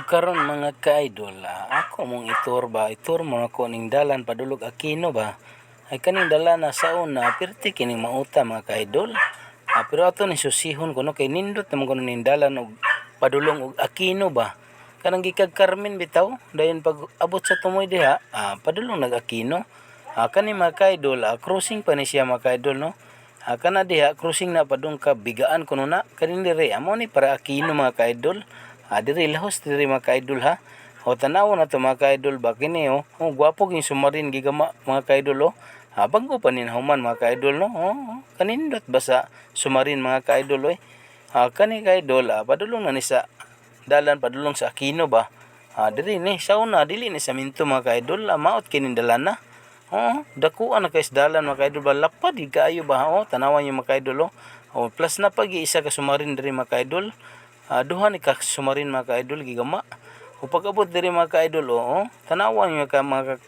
Karon mga ka-idol, ako mong itur mo ako ning dalan padulog Aquino ba. Ay kaning dalan na sa una, pirti kining mauta mga ka-idol. Pero ato ni susihon kuno kay nindot naman kuno ning dalan og padulong og Aquino ba. Kanang gikag Carmen bitaw, dayon pag abot sa tumoy diha, padulong nag Aquino. Kani mga ka-idol, cruising pa ni siya mga ka-idol no. Kana diha cruising na padung ka bigaan kuno na kaning dire amo ni para Aquino mga ka-idol. Diri lahos diri mga ka-idol ha. Tanaw na to mga ka-idol ba kini gwapo ging sumarin gigama mga ka-idol bago pa nin human mga ka-idol no. Kanindot ba sa sumarin mga ka-idol oy. Kani ka-idol padulong na ni sa dalan padulong sa Aquino ba. Diri ni sa una dili ni sa minto mga ka-idol, maot kini dalan na. Dakuan na kay dalan mga ka-idol ba lapad kaayo ba tanawan yung mga ka-idol plus na pag-iisa ka sumarin diri mga ka-idol. Duha ni ka sumarin mga ka-idol gigama. Pag abot diri mga ka-idol tanawan yung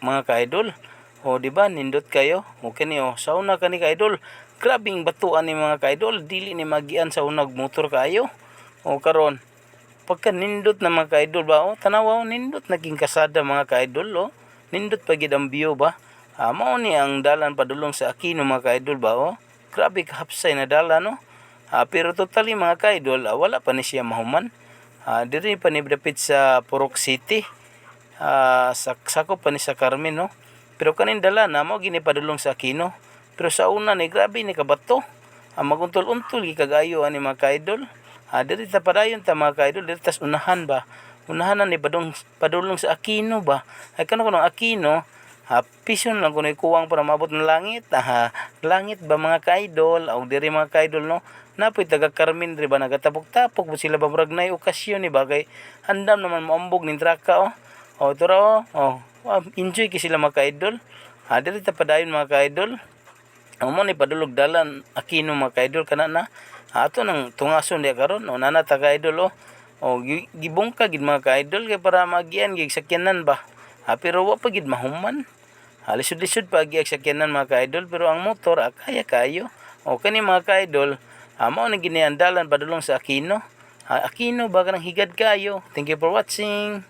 mga ka-idol. Di ba nindot kayo? Kani sauna kani ka-idol. Grabing batuan ni mga ka-idol, dili ni magian sa unag motor kayo. Karon pagka nindot na mga ka-idol ba tanawa nindot naging kasada mga ka-idol nindot pa gid ang view ba. Mao ni ang dalan padulong sa Aquino mga ka-idol ba grabe kahapsay na dalan no. Pero totally mga ka-idol, wala pa ni siya mahuman. Diri pa ni dapit sa Purok City. Sakop pa ni sa Carmen no. Pero kanin dala na mo gini padulong sa Aquino. Pero sa una ni grabe ni kabato. Maguntol-untol gikagayo ani mga ka-idol. Diri ta padayon ta mga ka-idol, diri tas unahan ba. Unahan na ni padulong sa Aquino ba. Ay kano Aquino, pison lang kuno kuwang para maabot ng langit. Langit ba mga ka-idol? Diri mga ka-idol no. Napoy taga Carmen diri ba nagatapok-tapok mo sila ba murag nay okasyon ni bagay andam naman moambog ning traka tura enjoy ki sila mga ka-idol. Diri ta padayon mga ka-idol. Mo ni padulog dalan Aquino mga ka-idol kana na ato nang tungason dia karon nana ta ka-idol gibungka gid mga ka-idol kay para magian gig sakyanan ba. Pero wa pa gid mahuman. Lisod-lisod pa gid sakyanan mga ka-idol pero ang motor kaya kayo. Kani mga ka-idol mao na gini ang dalan padulong sa Aquino. Aquino ba kanang higad kayo. Thank you for watching.